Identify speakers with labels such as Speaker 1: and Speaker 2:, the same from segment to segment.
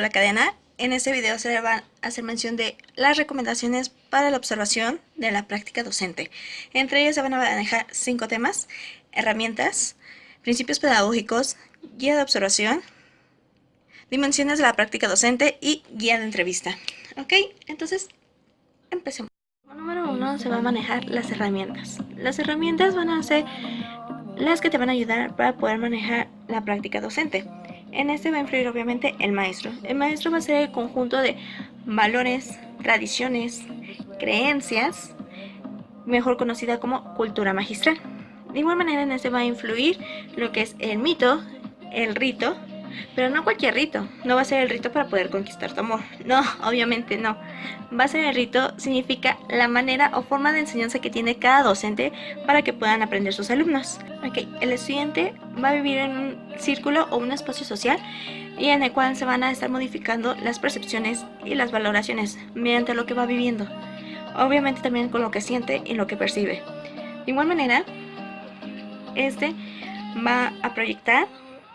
Speaker 1: Hola cadena, en este video se le va a hacer mención de las recomendaciones para la observación de la práctica docente. Entre ellas se van a manejar 5 temas: herramientas, principios pedagógicos, guía de observación, dimensiones de la práctica docente y guía de entrevista. Ok, entonces empecemos. Número 1 se va a manejar las herramientas. Las herramientas van a ser las que te van a ayudar para poder manejar la práctica docente. En este va a influir obviamente el maestro. El maestro va a ser el conjunto de valores, tradiciones, creencias, mejor conocida como cultura magistral. De igual manera en este va a influir lo que es el mito, el rito, pero no cualquier rito. No va a ser el rito para poder conquistar tu amor. No, obviamente no. Va a ser el rito, significa la manera o forma de enseñanza que tiene cada docente para que puedan aprender sus alumnos. Ok, el estudiante va a vivir en un círculo o un espacio social y en el cual se van a estar modificando las percepciones y las valoraciones mediante lo que va viviendo. Obviamente también con lo que siente y lo que percibe. De igual manera, este va a proyectar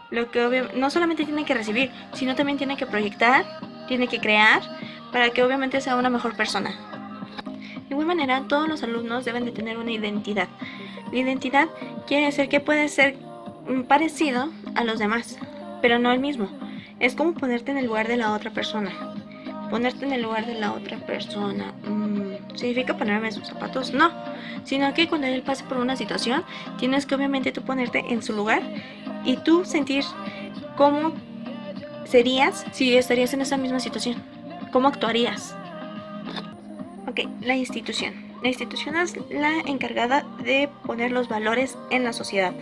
Speaker 1: lo que no solamente tiene que recibir, sino también tiene que proyectar, tiene que crear para que obviamente sea una mejor persona. De igual manera, todos los alumnos deben de tener una identidad. La identidad quiere decir que puede ser parecido a los demás, pero no el mismo. Es como ponerte en el lugar de la otra persona. Ponerte en el lugar de la otra persona. ¿Significa ponerme en sus zapatos? No, sino que cuando él pase por una situación, tienes que obviamente tú ponerte en su lugar y tú sentir cómo serías si estarías en esa misma situación. ¿Cómo actuarías? Ok, la institución. La institución es la encargada de poner los valores en la sociedad.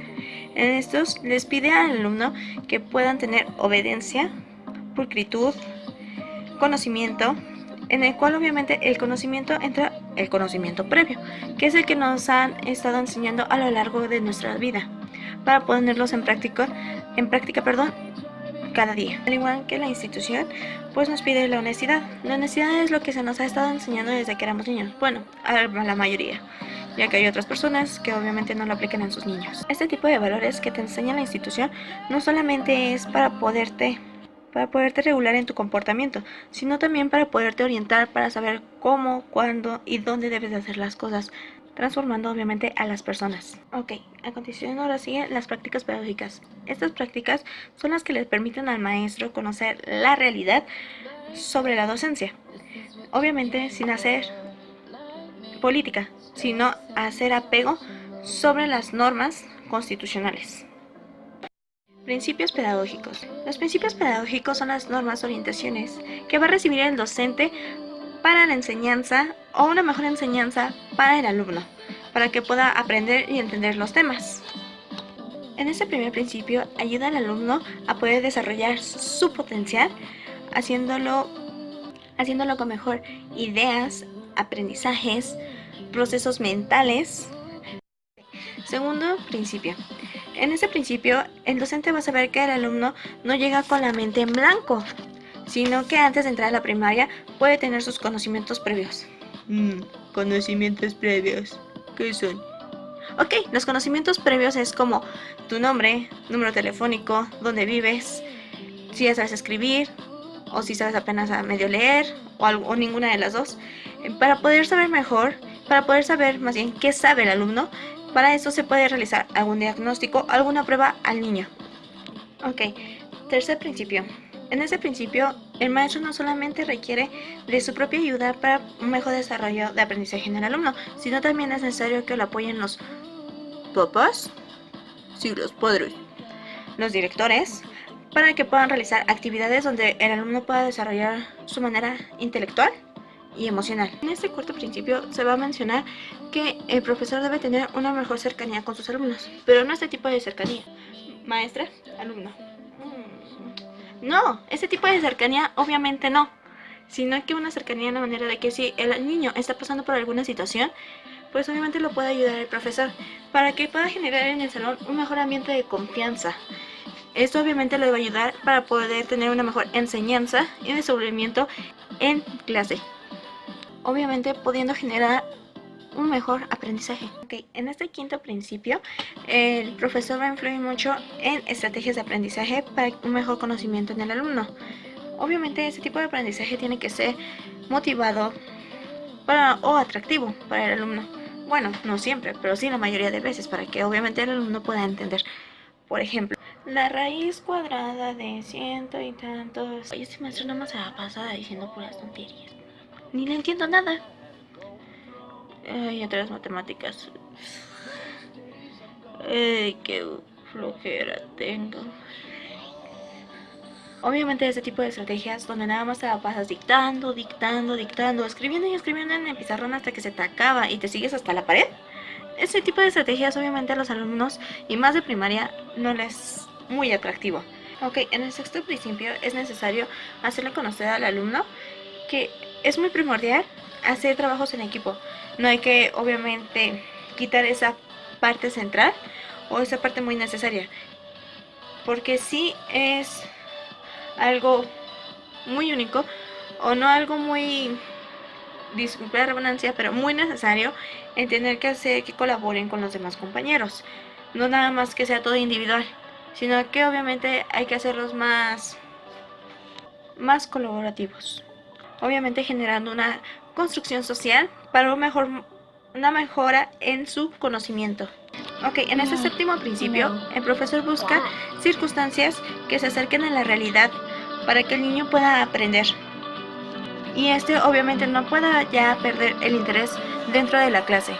Speaker 1: En estos les pide al alumno que puedan tener obediencia, pulcritud, conocimiento, en el cual obviamente el conocimiento entra el conocimiento previo, que es el que nos han estado enseñando a lo largo de nuestra vida, para ponerlos en práctica, cada día. Al igual que la institución, pues nos pide la honestidad. La honestidad es lo que se nos ha estado enseñando desde que éramos niños. Bueno, a la mayoría, ya que hay otras personas que obviamente no lo aplican en sus niños. Este tipo de valores que te enseña la institución no solamente es para poderte regular en tu comportamiento, sino también para poderte orientar, para saber cómo, cuándo y dónde debes de hacer las cosas, transformando obviamente a las personas. Ok, a continuación ahora siguen las prácticas pedagógicas. Estas prácticas son las que les permiten al maestro conocer la realidad sobre la docencia. Obviamente sin hacer política, sino hacer apego sobre las normas constitucionales. Principios pedagógicos. Los principios pedagógicos son las normas o orientaciones que va a recibir el docente para la enseñanza o una mejor enseñanza para el alumno, para que pueda aprender y entender los temas. En este primer principio ayuda al alumno a poder desarrollar su potencial, haciéndolo con mejor ideas, aprendizajes, procesos mentales. Segundo principio. En este principio, el docente va a saber que el alumno no llega con la mente en blanco, sino que antes de entrar a la primaria puede tener sus conocimientos previos. Conocimientos previos. ¿Qué son? Ok, los conocimientos previos es como tu nombre, número telefónico, dónde vives, si ya sabes escribir, o si sabes apenas a medio leer, o ninguna de las dos. Para poder saber mejor, para poder saber más bien qué sabe el alumno, para eso se puede realizar algún diagnóstico, alguna prueba al niño. Ok, tercer principio. En este principio, el maestro no solamente requiere de su propia ayuda para un mejor desarrollo de aprendizaje en el alumno, sino también es necesario que lo apoyen los papás, sí, los padres, los directores, para que puedan realizar actividades donde el alumno pueda desarrollar su manera intelectual y emocional. En este cuarto principio se va a mencionar que el profesor debe tener una mejor cercanía con sus alumnos, pero no este tipo de cercanía, maestra, alumno. No, este tipo de cercanía obviamente no, sino que una cercanía en la manera de que si el niño está pasando por alguna situación, pues obviamente lo puede ayudar el profesor, para que pueda generar en el salón un mejor ambiente de confianza. Esto obviamente le va a ayudar para poder tener una mejor enseñanza y desenvolvimiento en clase, obviamente pudiendo generar un mejor aprendizaje. Ok, en este quinto principio, el profesor va a influir mucho en estrategias de aprendizaje para un mejor conocimiento en el alumno. Obviamente ese tipo de aprendizaje tiene que ser motivado o atractivo para el alumno. Bueno, no siempre, pero sí la mayoría de veces, para que obviamente el alumno pueda entender. Por ejemplo, la raíz cuadrada de ciento y tantos. Oye, este maestro nada más se la pasa diciendo puras tonterías. Ni le entiendo nada. Ay, otras matemáticas. Ay, qué flojera tengo. Obviamente ese tipo de estrategias donde nada más te la pasas dictando, escribiendo y escribiendo en el pizarrón hasta que se te acaba y te sigues hasta la pared. Ese tipo de estrategias obviamente a los alumnos y más de primaria no les es muy atractivo. Ok, en el sexto principio es necesario hacerle conocer al alumno que es muy primordial hacer trabajos en equipo. No hay que obviamente quitar esa parte central o esa parte muy necesaria, porque sí es algo muy único o no algo muy, disculpe la redundancia, pero muy necesario en tener que hacer que colaboren con los demás compañeros. No nada más que sea todo individual, sino que obviamente hay que hacerlos más colaborativos. Obviamente generando una construcción social para una mejora en su conocimiento. Ok, en este séptimo principio, el profesor busca circunstancias que se acerquen a la realidad para que el niño pueda aprender. Y este obviamente no pueda ya perder el interés dentro de la clase.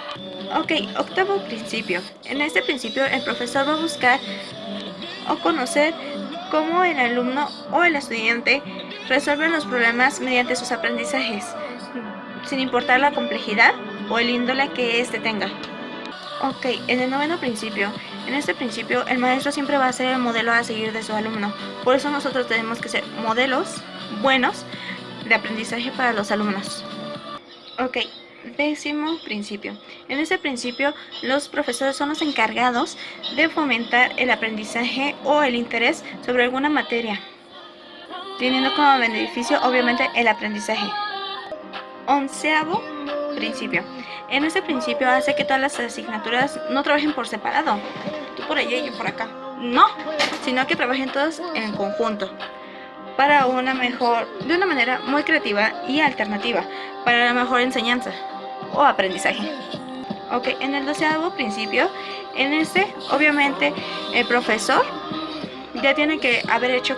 Speaker 1: Ok, octavo principio. En este principio el profesor va a buscar o conocer cómo el alumno o el estudiante resuelven los problemas mediante sus aprendizajes, sin importar la complejidad o el índole que éste tenga. Ok, en el noveno principio. En este principio el maestro siempre va a ser el modelo a seguir de su alumno. Por eso nosotros tenemos que ser modelos buenos de aprendizaje para los alumnos. Ok, décimo principio. En este principio los profesores son los encargados de fomentar el aprendizaje o el interés sobre alguna materia, teniendo como beneficio obviamente el aprendizaje. Onceavo principio. En este principio hace que todas las asignaturas no trabajen por separado, tú por allá y yo por acá. No, sino que trabajen todas en conjunto para de una manera muy creativa y alternativa, para la mejor enseñanza o aprendizaje. Ok, en el 12º principio, en este obviamente el profesor ya tiene que haber hecho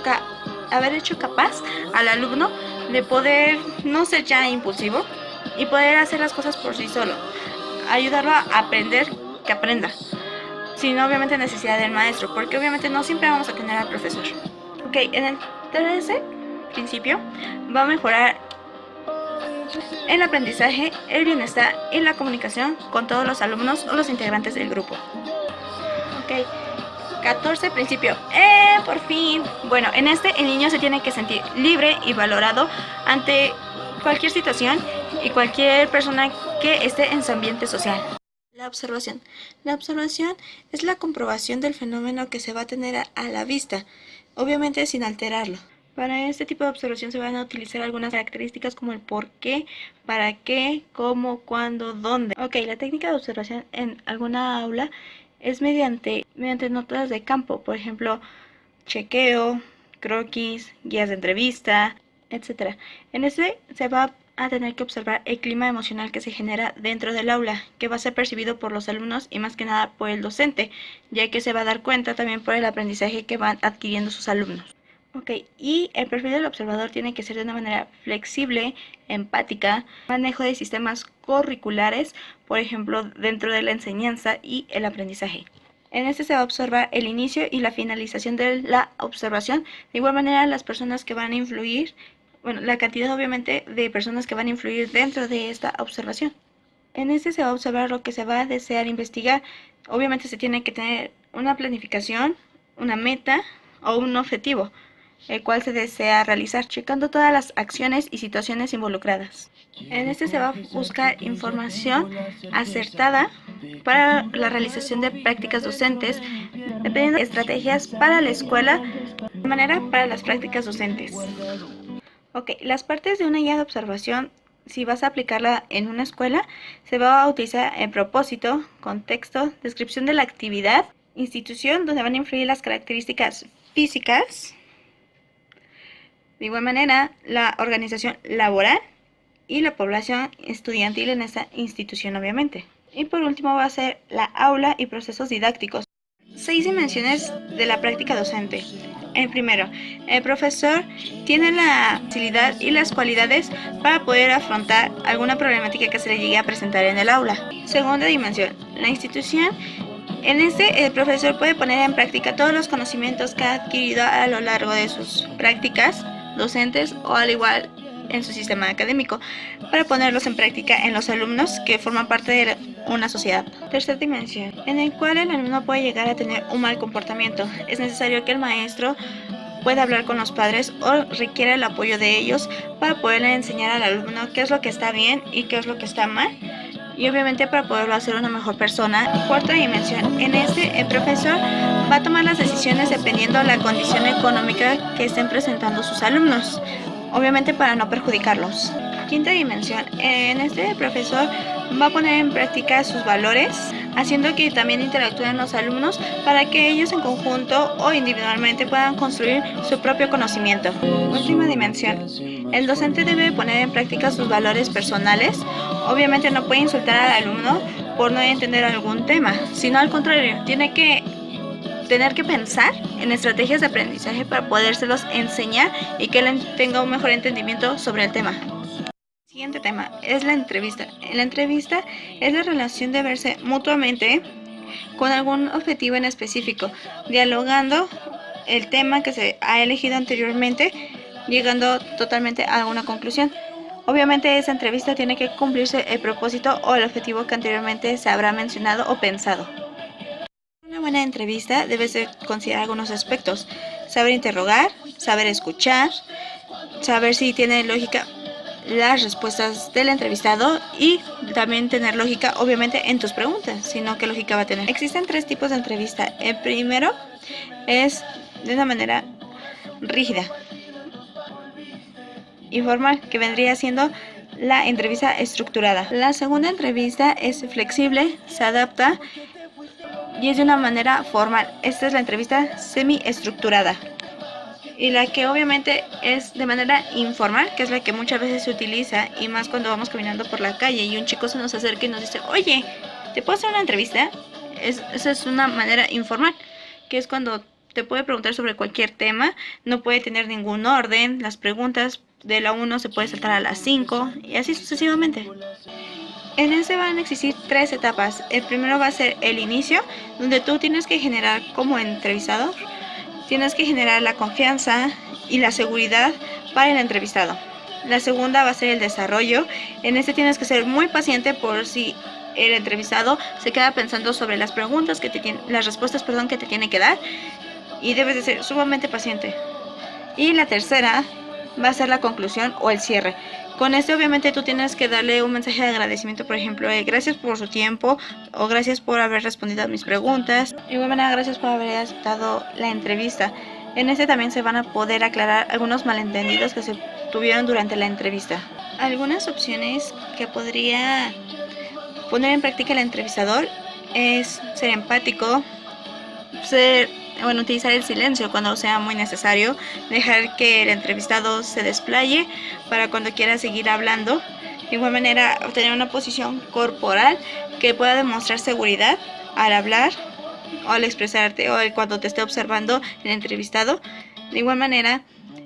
Speaker 1: capaz al alumno de poder no ser ya impulsivo y poder hacer las cosas por sí solo, ayudarlo a aprender, que aprenda, sin obviamente necesidad del maestro, porque obviamente no siempre vamos a tener al profesor. Ok, en el 13 principio va a mejorar el aprendizaje, el bienestar y la comunicación con todos los alumnos o los integrantes del grupo. Ok, 14 principio. Por fin. Bueno, en este el niño se tiene que sentir libre y valorado ante cualquier situación y cualquier persona que esté en su ambiente social. La observación. La observación es la comprobación del fenómeno que se va a tener a la vista, obviamente sin alterarlo. Para este tipo de observación se van a utilizar algunas características como el por qué, para qué, cómo, cuándo, dónde. Ok, la técnica de observación en alguna aula es mediante notas de campo, por ejemplo, chequeo, croquis, guías de entrevista, etc. En este se va a tener que observar el clima emocional que se genera dentro del aula, que va a ser percibido por los alumnos y más que nada por el docente, ya que se va a dar cuenta también por el aprendizaje que van adquiriendo sus alumnos. Ok, y el perfil del observador tiene que ser de una manera flexible, empática, manejo de sistemas curriculares, por ejemplo, dentro de la enseñanza y el aprendizaje. En este se va a observar el inicio y la finalización de la observación. De igual manera, las personas que van a influir, bueno, la cantidad obviamente de personas que van a influir dentro de esta observación. En este se va a observar lo que se va a desear investigar. Obviamente se tiene que tener una planificación, una meta o un objetivo, el cual se desea realizar, checando todas las acciones y situaciones involucradas. En este se va a buscar información acertada para la realización de prácticas docentes, dependiendo de estrategias para la escuela, de manera para las prácticas docentes. Ok, las partes de una guía de observación, si vas a aplicarla en una escuela, se va a utilizar el propósito, contexto, descripción de la actividad, institución donde van a influir las características físicas, De igual manera, la organización laboral y la población estudiantil en esta institución, obviamente. Y por último va a ser la aula y procesos didácticos. 6 dimensiones de la práctica docente. El primero, el profesor tiene la facilidad y las cualidades para poder afrontar alguna problemática que se le llegue a presentar en el aula. Segunda dimensión, la institución. En este, el profesor puede poner en práctica todos los conocimientos que ha adquirido a lo largo de sus prácticas docentes o al igual en su sistema académico, para ponerlos en práctica en los alumnos que forman parte de una sociedad. Tercera dimensión, en el cual el alumno puede llegar a tener un mal comportamiento. Es necesario que el maestro pueda hablar con los padres o requiere el apoyo de ellos para poderle enseñar al alumno qué es lo que está bien y qué es lo que está mal, y obviamente para poderlo hacer una mejor persona. Cuarta dimensión, en este el profesor va a tomar las decisiones dependiendo de la condición económica que estén presentando sus alumnos, obviamente para no perjudicarlos. Quinta dimensión, en este el profesor va a poner en práctica sus valores, haciendo que también interactúen los alumnos para que ellos en conjunto o individualmente puedan construir su propio conocimiento. Última dimensión, el docente debe poner en práctica sus valores personales. Obviamente no puede insultar al alumno por no entender algún tema, sino al contrario, tiene que tener que pensar en estrategias de aprendizaje para podérselos enseñar y que él tenga un mejor entendimiento sobre el tema. Siguiente tema es la entrevista. La entrevista es la relación de verse mutuamente con algún objetivo en específico, dialogando el tema que se ha elegido anteriormente, llegando totalmente a alguna conclusión. Obviamente esa entrevista tiene que cumplirse el propósito o el objetivo que anteriormente se habrá mencionado o pensado. Una buena entrevista debe considerar algunos aspectos: saber interrogar, saber escuchar, saber si tiene lógica las respuestas del entrevistado y también tener lógica obviamente en tus preguntas, sino qué lógica va a tener. Existen 3 tipos de entrevista. El primero es de una manera rígida y formal, que vendría siendo la entrevista estructurada. La segunda entrevista es flexible, se adapta y es de una manera formal. Esta es la entrevista semiestructurada. Y la que obviamente es de manera informal, que es la que muchas veces se utiliza, y más cuando vamos caminando por la calle y un chico se nos acerca y nos dice: oye, ¿te puedo hacer una entrevista? Esa es una manera informal, que es cuando te puede preguntar sobre cualquier tema, no puede tener ningún orden, las preguntas de la 1 se puede saltar a las 5 y así sucesivamente. En este van a existir 3 etapas. El primero va a ser el inicio, donde tú tienes que generar como entrevistador, tienes que generar la confianza y la seguridad para el entrevistado. La segunda va a ser el desarrollo. En este tienes que ser muy paciente por si el entrevistado se queda pensando sobre las preguntas que las respuestas, que te tiene que dar, y debes de ser sumamente paciente. Y la tercera va a ser la conclusión o el cierre. Con este obviamente tú tienes que darle un mensaje de agradecimiento, por ejemplo, gracias por su tiempo o gracias por haber respondido a mis preguntas. De igual manera, gracias por haber aceptado la entrevista. En este también se van a poder aclarar algunos malentendidos que se tuvieron durante la entrevista. Algunas opciones que podría poner en práctica el entrevistador es ser empático, utilizar el silencio cuando sea muy necesario, dejar que el entrevistado se desplaye para cuando quiera seguir hablando. De igual manera, obtener una posición corporal que pueda demostrar seguridad al hablar o al expresarte o cuando te esté observando el entrevistado. De igual manera,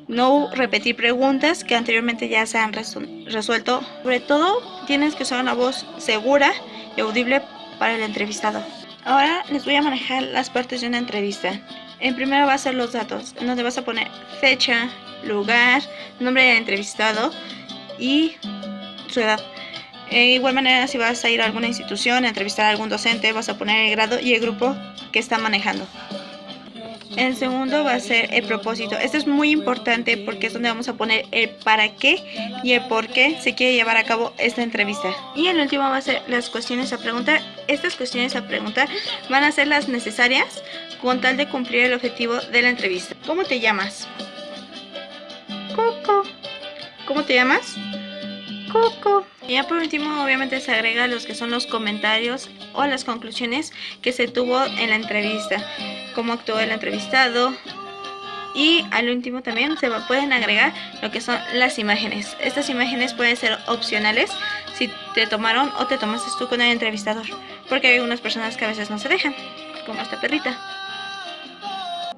Speaker 1: no repetir preguntas que anteriormente ya se han resuelto. Sobre todo, tienes que usar una voz segura y audible para el entrevistado. Ahora les voy a manejar las partes de una entrevista. En primero va a ser los datos, en donde vas a poner fecha, lugar, nombre del entrevistado y su edad. De igual manera, si vas a ir a alguna institución a entrevistar a algún docente, vas a poner el grado y el grupo que está manejando. El segundo va a ser el propósito. Esto es muy importante porque es donde vamos a poner el para qué y el por qué se quiere llevar a cabo esta entrevista. Y el último va a ser las cuestiones a preguntar. Estas cuestiones a preguntar van a ser las necesarias con tal de cumplir el objetivo de la entrevista. ¿Cómo te llamas? Coco. ¿Cómo te llamas? Coco. Y ya por último, obviamente se agrega los que son los comentarios o las conclusiones que se tuvo en la entrevista. Cómo actuó el entrevistado, Y al último también pueden agregar lo que son las imágenes. Estas imágenes pueden ser opcionales si te tomaron o te tomaste tú con el entrevistador, porque hay algunas personas que a veces no se dejan, como esta perrita.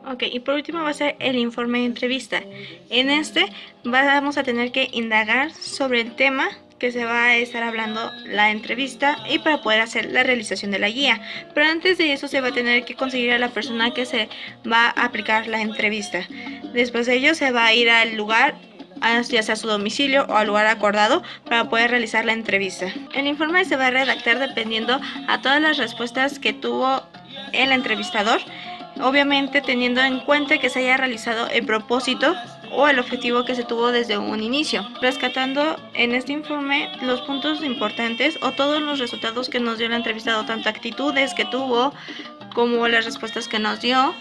Speaker 1: Ok, y por último va a ser el informe de entrevista. En este vamos a tener que indagar sobre el tema que se va a estar hablando la entrevista y para poder hacer la realización de la guía. Pero antes de eso se va a tener que conseguir a la persona que se va a aplicar la entrevista. Después de ello se va a ir al lugar, ya sea a su domicilio o al lugar acordado, para poder realizar la entrevista. El informe se va a redactar dependiendo a todas las respuestas que tuvo el entrevistador, obviamente teniendo en cuenta que se haya realizado el propósito o el objetivo que se tuvo desde un inicio, rescatando en este informe los puntos importantes o todos los resultados que nos dio el entrevistado, tanto actitudes que tuvo como las respuestas que nos dio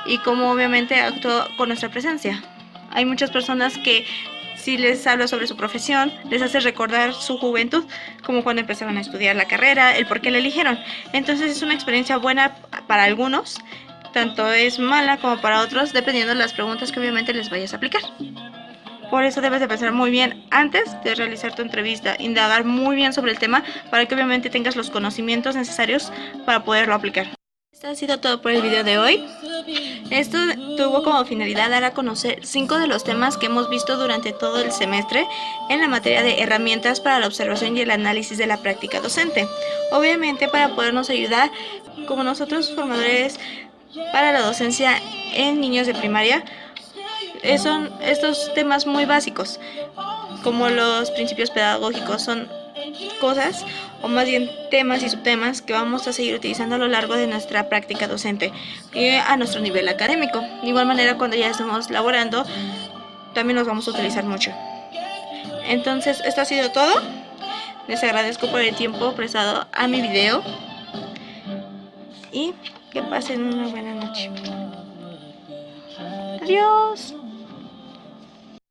Speaker 1: y cómo obviamente actuó con nuestra presencia. Hay muchas personas que si les habla sobre su profesión, les hace recordar su juventud, como cuando empezaron a estudiar la carrera, el por qué la eligieron. Entonces es una experiencia buena para algunos, tanto es mala como para otros, dependiendo de las preguntas que obviamente les vayas a aplicar. Por eso debes de pensar muy bien antes de realizar tu entrevista, indagar muy bien sobre el tema para que obviamente tengas los conocimientos necesarios para poderlo aplicar. Esto ha sido todo por el video de hoy. Esto tuvo como finalidad dar a conocer 5 de los temas que hemos visto durante todo el semestre en la materia de herramientas para la observación y el análisis de la práctica docente. Obviamente para podernos ayudar como nosotros formadores para la docencia en niños de primaria, son estos temas muy básicos, como los principios pedagógicos, son cosas o más bien temas y subtemas que vamos a seguir utilizando a lo largo de nuestra práctica docente y a nuestro nivel académico. De igual manera, cuando ya estemos laborando, también los vamos a utilizar mucho. Entonces, esto ha sido todo. Les agradezco por el tiempo prestado a mi video y que pasen una buena noche. Adiós.